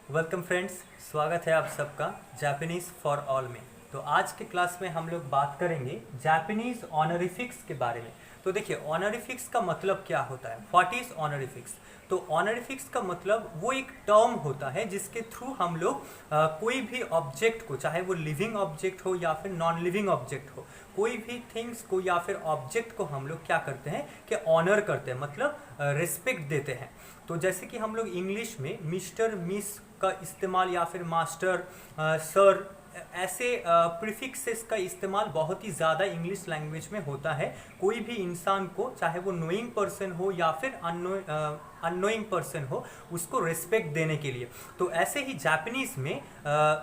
Welcome friends, स्वागत है आप सबका जापानीज़ फॉर ऑल में। तो आज के क्लास में हम लोग बात करेंगे जापानीज़ ऑनरिफिक्स के बारे में। तो देखिए, ऑनरिफिक्स का मतलब क्या होता है, व्हाट इज़ ऑनरिफिक्स। तो ऑनरिफिक्स का मतलब वो एक टर्म होता है जिसके थ्रू हम लोग कोई भी ऑब्जेक्ट को, चाहे वो लिविंग ऑब्जेक्ट हो या फिर नॉन लिविंग ऑब्जेक्ट हो, कोई भी थिंग्स को या फिर ऑब्जेक्ट को हम लोग क्या करते हैं कि ऑनर करते हैं, मतलब रिस्पेक्ट देते हैं। तो जैसे कि हम लोग इंग्लिश में मिस्टर मिस का इस्तेमाल या फिर मास्टर सर ऐसे प्रीफिक्सेस का इस्तेमाल बहुत ही ज़्यादा इंग्लिश लैंग्वेज में होता है कोई भी इंसान को, चाहे वो नोइंग पर्सन हो या फिर अननोइंग पर्सन हो, उसको रिस्पेक्ट देने के लिए। तो ऐसे ही जापानीज़ में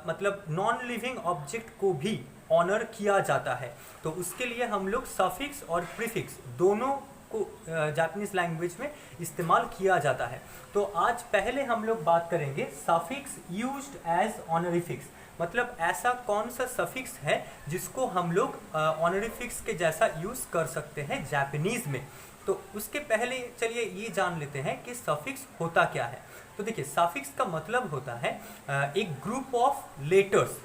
मतलब नॉन लिविंग ऑब्जेक्ट को भी ऑनर किया जाता है। तो उसके लिए हम लोग सफिक्स और प्रीफिक्स दोनों को जापानीज लैंग्वेज में इस्तेमाल किया जाता है। तो आज पहले हम लोग बात करेंगे सफिक्स यूज्ड एज ऑनरिफिक्स, मतलब ऐसा कौन सा सफिक्स है जिसको हम लोग ऑनरिफिक्स के जैसा यूज कर सकते हैं जापानीज में। तो उसके पहले चलिए ये जान लेते हैं कि सफिक्स होता क्या है। तो देखिए, सफिक्स का मतलब होता है एक ग्रुप ऑफ लेटर्स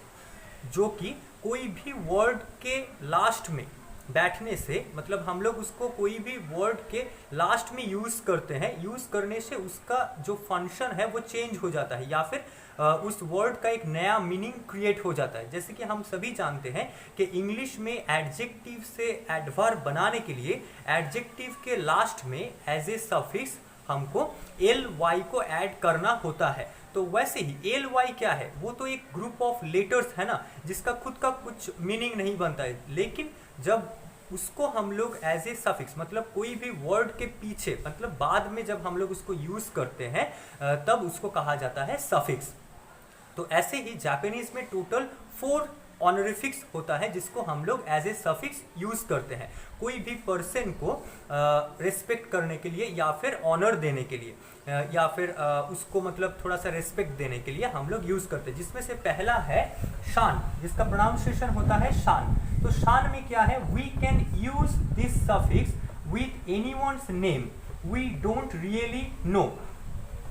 जो कि कोई भी वर्ड के लास्ट में बैठने से, मतलब हम लोग उसको कोई भी वर्ड के लास्ट में यूज़ करते हैं, यूज़ करने से उसका जो फंक्शन है वो चेंज हो जाता है या फिर उस वर्ड का एक नया मीनिंग क्रिएट हो जाता है। जैसे कि हम सभी जानते हैं कि इंग्लिश में एडजेक्टिव से एडवर्ब बनाने के लिए एडजेक्टिव के लास्ट में एज ए सफिक्स हमको एल वाई को ऐड करना होता है। तो वैसे ही एल वाई क्या है, वो तो एक ग्रुप ऑफ लेटर्स है ना, जिसका खुद का कुछ मीनिंग नहीं बनता है, लेकिन जब उसको हम लोग एज ए सफिक्स, मतलब कोई भी वर्ड के पीछे, मतलब बाद में जब हम लोग उसको यूज करते हैं तब उसको कहा जाता है सफिक्स। तो ऐसे ही जापानीज में टोटल 4 ऑनरिफिक्स होता है जिसको हम लोग एज ए सफिक्स यूज करते हैं कोई भी पर्सन को रिस्पेक्ट करने के लिए या फिर ऑनर देने के लिए या फिर उसको मतलब थोड़ा सा रिस्पेक्ट देने के लिए हम लोग यूज करते हैं। जिसमें से पहला है शान, जिसका प्रोनाउंसिएशन होता है शान। तो शान में क्या है, we can use this suffix with anyone's name we don't really know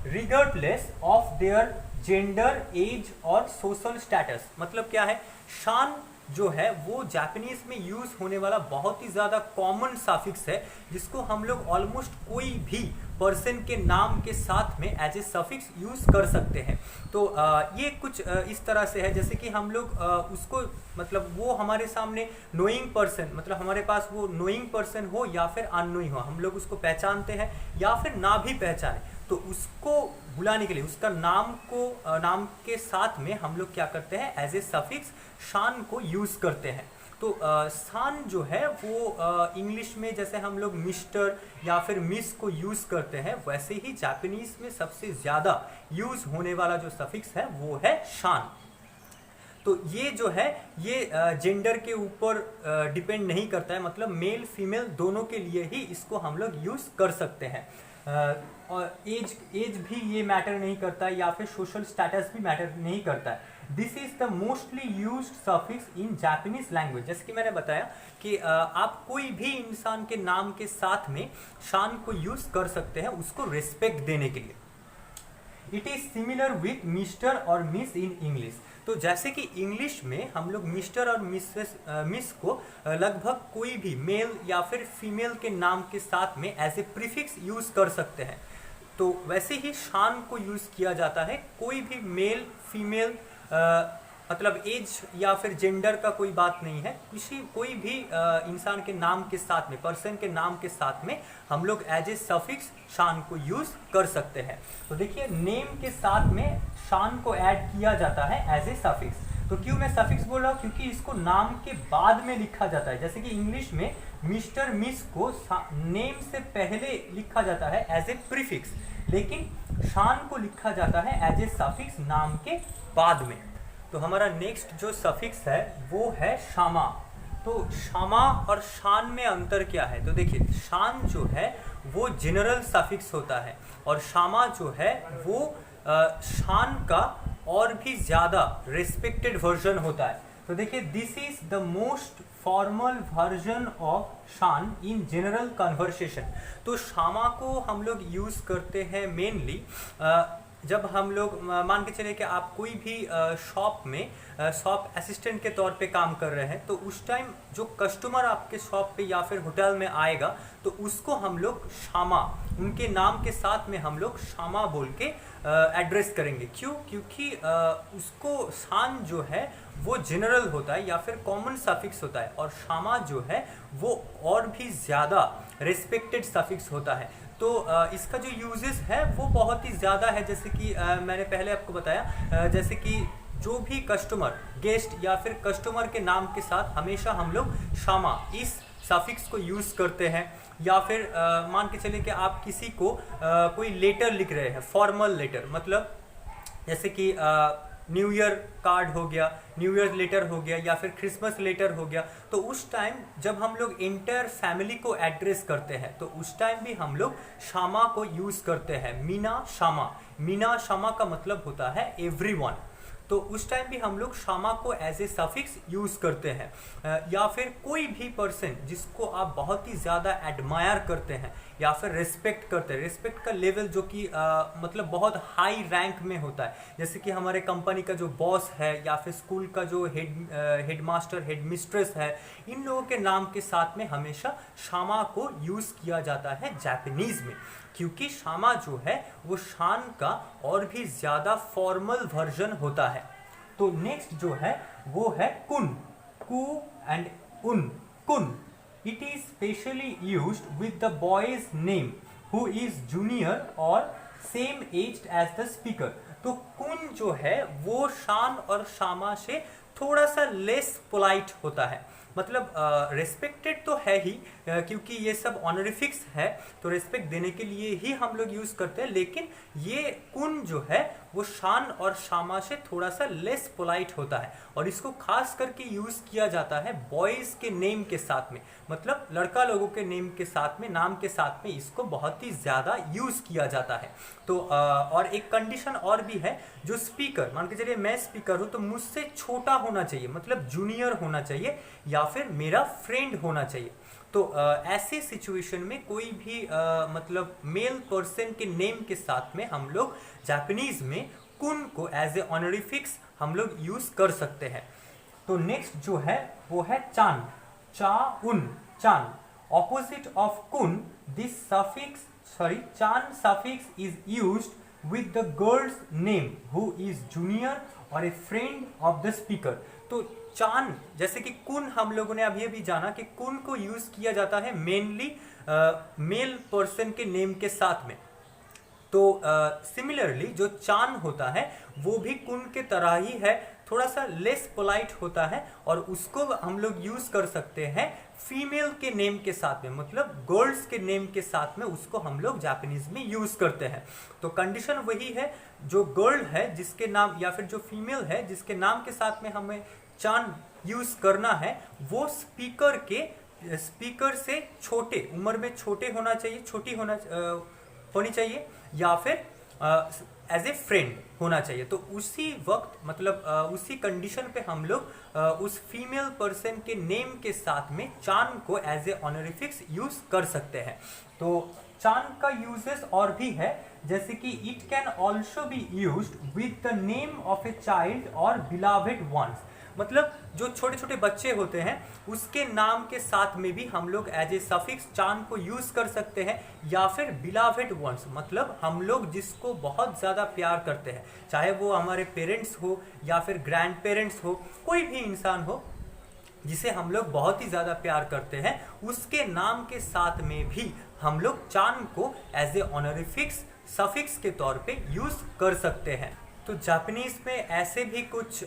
regardless of their gender, age और सोशल स्टेटस। मतलब क्या है, शान जो है वो जापानीज में यूज होने वाला बहुत ही ज़्यादा कॉमन सफिक्स है जिसको हम लोग ऑलमोस्ट कोई भी पर्सन के नाम के साथ में एज ए सफिक्स यूज कर सकते हैं। तो ये कुछ इस तरह से है, जैसे कि हम लोग उसको, मतलब वो हमारे सामने नोइंग पर्सन, मतलब हमारे पास वो नोइंग पर्सन हो या फिर अननोइंग हो, हम लोग उसको पहचानते हैं या फिर ना भी पहचाने, तो उसको बुलाने के लिए उसका नाम को नाम के साथ में हम लोग क्या करते हैं, एज ए सफिक्स शान को यूज करते हैं। तो शान जो है वो इंग्लिश में जैसे हम लोग मिस्टर या फिर मिस को यूज करते हैं, वैसे ही जापानीज में सबसे ज़्यादा यूज होने वाला जो सफिक्स है वो है शान। तो ये जो है ये जेंडर के ऊपर डिपेंड नहीं करता है, मतलब मेल फीमेल दोनों के लिए ही इसको हम लोग यूज कर सकते हैं। और एज भी ये मैटर नहीं करता है या फिर सोशल स्टेटस भी मैटर नहीं करता है। This is the mostly used suffix in Japanese language. जैसे कि मैंने बताया कि आप कोई भी इंसान के नाम के साथ में शान को यूज कर सकते हैं उसको रिस्पेक्ट देने के लिए। It is similar with mister और मिस इन इंग्लिश। तो जैसे कि इंग्लिश में हम लोग मिस्टर और मिस को लगभग कोई भी मेल या फिर फीमेल के नाम के साथ में एज ए प्रीफिक्स यूज कर सकते हैं, तो वैसे ही शान को यूज किया जाता है कोई भी मेल फीमेल, मतलब एज या फिर जेंडर का कोई बात नहीं है, कोई भी इंसान के नाम के साथ में, पर्सन के नाम के साथ में हम लोग एज ए सफिक्स शान को यूज कर सकते हैं। तो देखिए, नेम के साथ में शान को ऐड किया जाता है एज ए सफिक्स। तो क्यों मैं सफिक्स बोल रहा हूँ, क्योंकि इसको नाम के बाद में लिखा जाता है। जैसे कि इंग्लिश में मिस्टर मिस को नेम से पहले लिखा जाता है एज ए प्रीफिक्स, लेकिन शान को लिखा जाता है एज ए सफिक्स नाम के बाद में। तो हमारा नेक्स्ट जो सफिक्स है वो है शामा। तो शामा और शान में अंतर क्या है, तो देखिए, शान जो है वो जनरल सफिक्स होता है और शामा जो है वो शान का और भी ज़्यादा रिस्पेक्टेड वर्जन होता है। तो देखिए, this is the most formal version of शान इन जनरल कन्वर्सेशन। तो शामा को हम लोग यूज़ करते हैं मेनली जब हम लोग मान के चले कि आप कोई भी शॉप में शॉप असिस्टेंट के तौर पे काम कर रहे हैं, तो उस टाइम जो कस्टमर आपके शॉप पे या फिर होटल में आएगा तो उसको हम लोग शामा, उनके नाम के साथ में हम लोग शामा बोल के एड्रेस करेंगे। क्यों? क्योंकि उसको शान जो है वो जनरल होता है या फिर कॉमन सफिक्स होता है, और शामा जो है वो और भी ज़्यादा रिस्पेक्टेड सफिक्स होता है। तो इसका जो यूजेस है वो बहुत ही ज़्यादा है। जैसे कि मैंने पहले आपको बताया, जैसे कि जो भी कस्टमर, गेस्ट या फिर कस्टमर के नाम के साथ हमेशा हम लोग शामा इस सफिक्स को यूज़ करते हैं। या फिर मान के चलिए कि आप किसी को कोई लेटर लिख रहे हैं, फॉर्मल लेटर, मतलब जैसे कि न्यू ईयर कार्ड हो गया, न्यू ईयर लेटर हो गया, या फिर क्रिसमस लेटर हो गया, तो उस टाइम जब हम लोग इंटायर फैमिली को एड्रेस करते हैं तो उस टाइम भी हम लोग शामा को यूज़ करते हैं। मीना शामा, मीना शामा का मतलब होता है एवरीवन। तो उस टाइम भी हम लोग शामा को एज ए सफिक्स यूज़ करते हैं। या फिर कोई भी पर्सन जिसको आप बहुत ही ज़्यादा एडमायर करते हैं या फिर रिस्पेक्ट करते हैं, रिस्पेक्ट का लेवल जो कि मतलब बहुत हाई रैंक में होता है, जैसे कि हमारे कंपनी का जो बॉस है या फिर स्कूल का जो हेड मास्टर, हेड मिस्ट्रेस है, इन लोगों के नाम के साथ में हमेशा शामा को यूज़ किया जाता है जापानीज़ में। क्योंकि शामा जो है वो शान का और भी ज़्यादा फॉर्मल वर्जन होता है। तो नेक्स्ट जो है वो है कुन, कु and un. Kun, it is specially used with the boy's name who is junior और same aged as the speaker. तो कुन जो है वो शान और शामा से थोड़ा सा लेस पोलाइट होता है। मतलब रिस्पेक्टेड तो है ही, क्योंकि ये सब ऑनरिफिक्स है तो रिस्पेक्ट देने के लिए ही हम लोग यूज़ करते हैं, लेकिन ये कुन जो है वो शान और शामा से थोड़ा सा लेस पोलाइट होता है, और इसको खास करके यूज़ किया जाता है बॉयज़ के नेम के साथ में, मतलब लड़का लोगों के नेम के साथ में, नाम के साथ में इसको बहुत ही ज़्यादा यूज़ किया जाता है। तो और एक कंडीशन और भी है, जो स्पीकर, मान के चलिए मैं स्पीकर हूँ तो मुझसे छोटा होना चाहिए, मतलब जूनियर होना चाहिए या फिर मेरा फ्रेंड होना चाहिए। तो ऐसे सिचुएशन में कोई भी मतलब मेल पर्सन के नेम के साथ में हम लोग जापानीज में कुन को एज ए ऑनरिफिक्स हम लोग यूज कर सकते हैं। तो नेक्स्ट जो है वो है chan, cha un, chan. Opposite of kun, this suffix chan suffix is used with the girl's name who is junior और a friend of the speaker. तो चान, जैसे कि कुन हम लोगों ने अभी अभी जाना कि कुन को यूज किया जाता है मेनली मेल पर्सन के नेम के साथ में। तो सिमिलरली जो चान होता है वो भी कुन के तरह ही है, थोड़ा सा लेस पोलाइट होता है, और उसको हम लोग यूज कर सकते हैं फीमेल के नेम के साथ में, मतलब गर्ल्स के नेम के साथ में उसको हम लोग जापानीज में यूज करते हैं। तो कंडीशन वही है, जो गर्ल है जिसके नाम या फिर जो फीमेल है जिसके नाम के साथ में हमें चान यूज करना है, वो स्पीकर से छोटे, उम्र में छोटे होना चाहिए, छोटी होनी चाहिए, या फिर एज ए फ्रेंड होना चाहिए। तो उसी वक्त मतलब उसी कंडीशन पे हम लोग उस फीमेल पर्सन के नेम के साथ में चान को एज ए ऑनरिफिक्स यूज कर सकते हैं। तो चान का यूजेस और भी है, जैसे कि it can also be used with the name of a child और बिलावेड वंस। मतलब जो छोटे छोटे बच्चे होते हैं उसके नाम के साथ में भी हम लोग एज ए सफिक्स चान को यूज कर सकते हैं, या फिर बिलावेड वंस, मतलब हम लोग जिसको बहुत ज़्यादा प्यार करते हैं, चाहे वो हमारे पेरेंट्स हो या फिर ग्रैंड पेरेंट्स हो, कोई भी इंसान हो जिसे हम लोग बहुत ही ज़्यादा प्यार करते हैं, उसके नाम के साथ में भी हम लोग चान को एज ए ऑनरिफिक्स सफिक्स के तौर पे यूज कर सकते हैं। तो जापानीज में ऐसे भी कुछ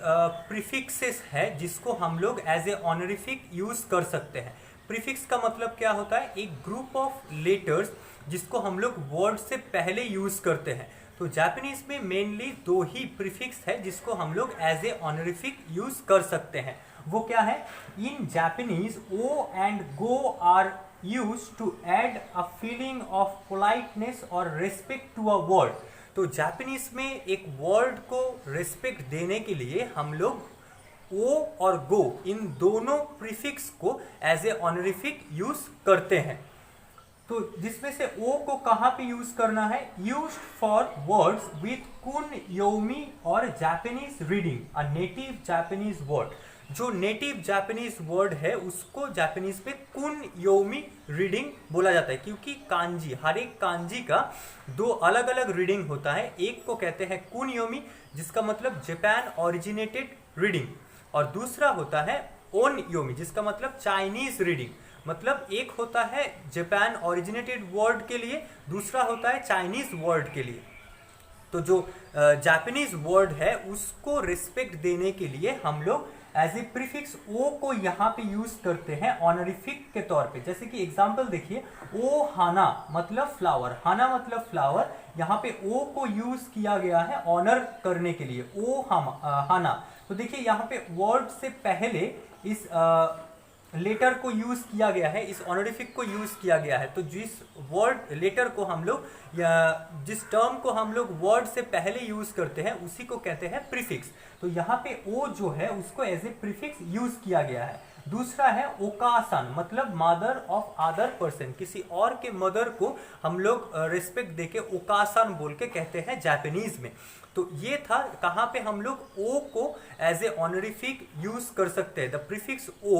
प्रीफिक्सेस है जिसको हम लोग एज ए ऑनरिफिक यूज कर सकते हैं। प्रीफिक्स का मतलब क्या होता है? एक ग्रुप ऑफ लेटर्स जिसको हम लोग वर्ड से पहले यूज करते हैं। तो जापानीज में मेनली दो ही प्रीफिक्स है जिसको हम लोग एज ए ऑनरिफिक यूज कर सकते हैं। वो क्या है? In Japanese o and go are used to add a feeling of politeness और रिस्पेक्ट टू अ वर्ड। तो जापानीज में एक वर्ड को रिस्पेक्ट देने के लिए हम लोग ओ और गो, इन दोनों प्रीफिक्स को एज ए ऑनरिफिक यूज करते हैं। तो जिसमें से ओ को कहाँ पे यूज करना है, यूज्ड फॉर वर्ड्स विथ कुन योमी और Japanese reading, a native Japanese word. जो नेटिव जापानीज वर्ड है उसको जापानीज में कुन योमी रीडिंग बोला जाता है, क्योंकि कांजी, हर एक कांजी का दो अलग अलग रीडिंग होता है। एक को कहते हैं कुन योमी जिसका मतलब जापान ओरिजिनेटेड रीडिंग, और दूसरा होता है ओन योमी जिसका मतलब चाइनीज रीडिंग। मतलब एक होता है जापान ओरिजिनेटेड वर्ड के लिए, दूसरा होता है चाइनीज वर्ड के लिए। तो जो जापानीज वर्ड है उसको रिस्पेक्ट देने के लिए हम लोग एज ए प्रीफिक्स ओ को यहाँ पे यूज करते हैं ऑनरिफिक के तौर पे। जैसे कि एग्जांपल देखिए, ओ हाना मतलब फ्लावर, हाना मतलब फ्लावर, यहाँ पे ओ को यूज किया गया है ऑनर करने के लिए, ओ हाना। तो देखिए यहाँ पे वर्ड से पहले इस लेटर को यूज किया गया है, इस ऑनरिफिक को यूज किया गया है। तो जिस वर्ड लेटर को हम लोग या जिस टर्म को हम लोग वर्ड से पहले यूज करते हैं उसी को कहते हैं प्रीफिक्स। तो यहाँ पे ओ जो है उसको एज ए प्रीफिक्स यूज किया गया है। दूसरा है ओकासान मतलब मदर ऑफ अदर पर्सन, किसी और के मदर को हम लोग रिस्पेक्ट देके ओकासान बोल के कहते हैं जापानीज में। तो ये था कहाँ पे हम लोग ओ को एज ए ऑनरिफिक यूज कर सकते हैं, the prefix o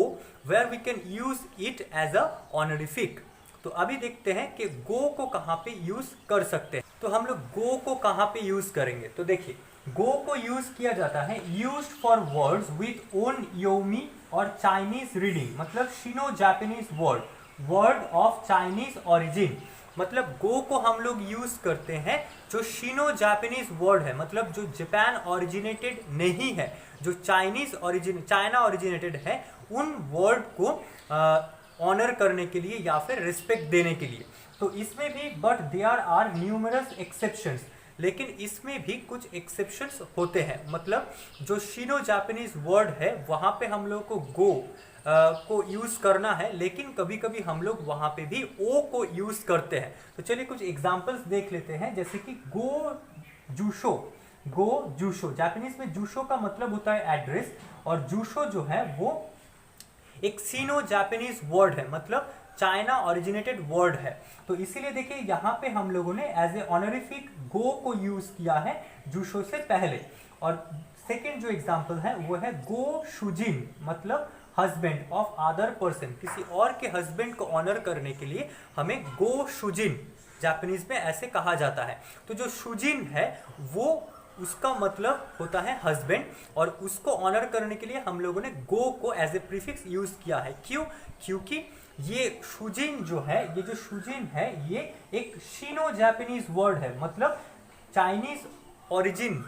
where we can use it as an honorific. तो अभी देखते हैं कि गो को कहाँ पे यूज कर सकते हैं। तो हम लोग गो को कहाँ पे यूज करेंगे, तो देखिए गो को यूज किया जाता है used for words with own Yomi और चाइनीज रीडिंग, मतलब Shino Japanese word, word of Chinese origin. मतलब गो को हम लोग यूज करते हैं जो शिनो जापानीज वर्ड है, मतलब जो जापान ओरिजिनेटेड नहीं है, जो चाइना ओरिजिनेटेड है, उन वर्ड को ऑनर करने के लिए या फिर रिस्पेक्ट देने के लिए। तो इसमें भी but there are numerous exceptions, लेकिन इसमें भी कुछ एक्सेप्शंस होते हैं। मतलब जो शिनो जापानीज वर्ड है वहाँ पे हम लोग को गो को यूज करना है, लेकिन कभी कभी हम लोग वहाँ पे भी ओ को यूज करते हैं। तो चलिए कुछ एग्जांपल्स देख लेते हैं, जैसे कि गो जूशो, गो जूशो, जापानीज में जूशो का मतलब होता है एड्रेस, और जूशो जो है वो एक सीनो जापानीज वर्ड है, मतलब चाइना ओरिजिनेटेड वर्ड है। तो इसीलिए देखिए यहाँ पे हम लोगों ने एज ए ऑनरिफिक गो को यूज किया है जूशो से पहले। और सेकेंड जो एग्जांपल है वो है गो शुजिन, मतलब हस्बैंड ऑफ अदर पर्सन, किसी और के हस्बैंड को ऑनर करने के लिए हमें गो शुजिन जापानीज में ऐसे कहा जाता है। तो जो शुजिन है वो उसका मतलब होता है हस्बैंड, और उसको ऑनर करने के लिए हम लोगों ने गो को एज ए प्रीफिक्स यूज किया है। क्यों? क्योंकि ये शुजिन जो है, ये जो शुजिन है ये एक शिनो जापानीज वर्ड है, मतलब चाइनीज ओरिजिन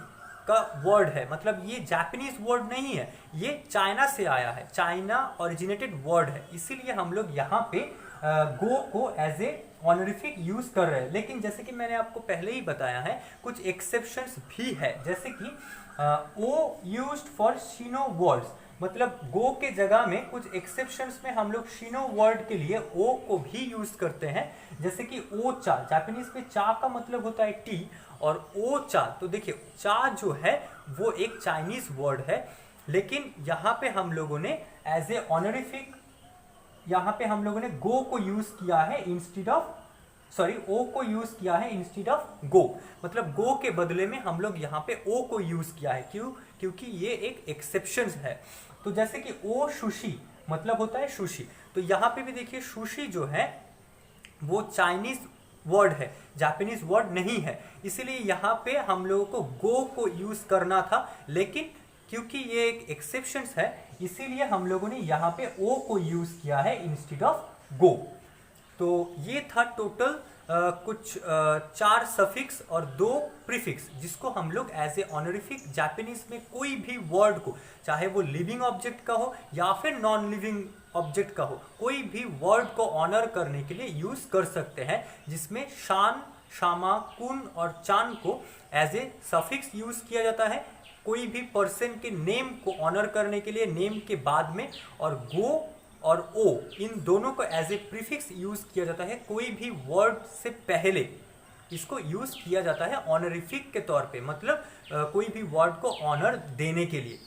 का वर्ड है, मतलब ये जापानीज वर्ड नहीं है, ये चाइना से आया है, चाइना ओरिजिनेटेड वर्ड है। इसीलिए हम लोग यहाँ पे गो को एज ए ऑनरिफिक यूज कर रहे हैं। लेकिन जैसे कि मैंने आपको पहले ही बताया है कुछ एक्सेप्शंस भी है, जैसे कि ओ यूज्ड फॉर शिनो वर्ड्स, मतलब गो के जगह में कुछ एक्सेप्शंस में हम लोग शिनो वर्ड के लिए ओ को भी यूज करते हैं। जैसे कि ओ चा, जापानीज में चा का मतलब होता है टी, और ओ चा, तो देखिए चा जो है वो एक चाइनीज वर्ड है, लेकिन यहाँ पे हम लोगों ने एज ए ऑनरिफिक यहाँ पे हम लोगों ने गो को यूज किया है इंस्टेड ऑफ, सॉरी ओ को यूज किया है इंस्टेड ऑफ गो, मतलब गो के बदले में हम लोग यहाँ पे ओ को यूज किया है। क्यों? क्योंकि ये एक एक्सेप्शन है। तो जैसे कि ओ सुशी मतलब होता है सुशी, तो यहाँ पे भी देखिए सुशी जो है वो चाइनीज वर्ड है, जापानीज वर्ड नहीं है, इसीलिए यहाँ पे हम लोगों को गो को यूज करना था, लेकिन क्योंकि ये एक एक्सेप्शन है इसीलिए हम लोगों ने यहाँ पे ओ को यूज किया है इंस्टेड ऑफ गो। तो ये था टोटल कुछ 4 सफिक्स और 2 प्रीफिक्स, जिसको हम लोग एज ए ऑनरिफिक जापानीज में कोई भी वर्ड को, चाहे वो लिविंग ऑब्जेक्ट का हो या फिर नॉन लिविंग ऑब्जेक्ट का हो, कोई भी वर्ड को ऑनर करने के लिए यूज कर सकते हैं, जिसमें शान, शामा, कुन और चान को एज ए सफिक्स यूज किया जाता है, कोई भी पर्सन के नेम को ऑनर करने के लिए नेम के बाद में, और गो और ओ इन दोनों को एज ए प्रीफिक्स यूज किया जाता है, कोई भी वर्ड से पहले इसको यूज किया जाता है ऑनरिफिक के तौर पे, मतलब कोई भी वर्ड को ऑनर देने के लिए।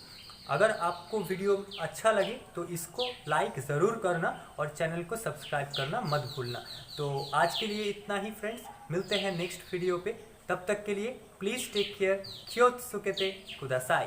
अगर आपको वीडियो अच्छा लगे तो इसको लाइक ज़रूर करना और चैनल को सब्सक्राइब करना मत भूलना। तो आज के लिए इतना ही फ्रेंड्स, मिलते हैं नेक्स्ट वीडियो पे। तब तक के लिए प्लीज़ टेक केयर, क्योत्सुकेते कुदासाई।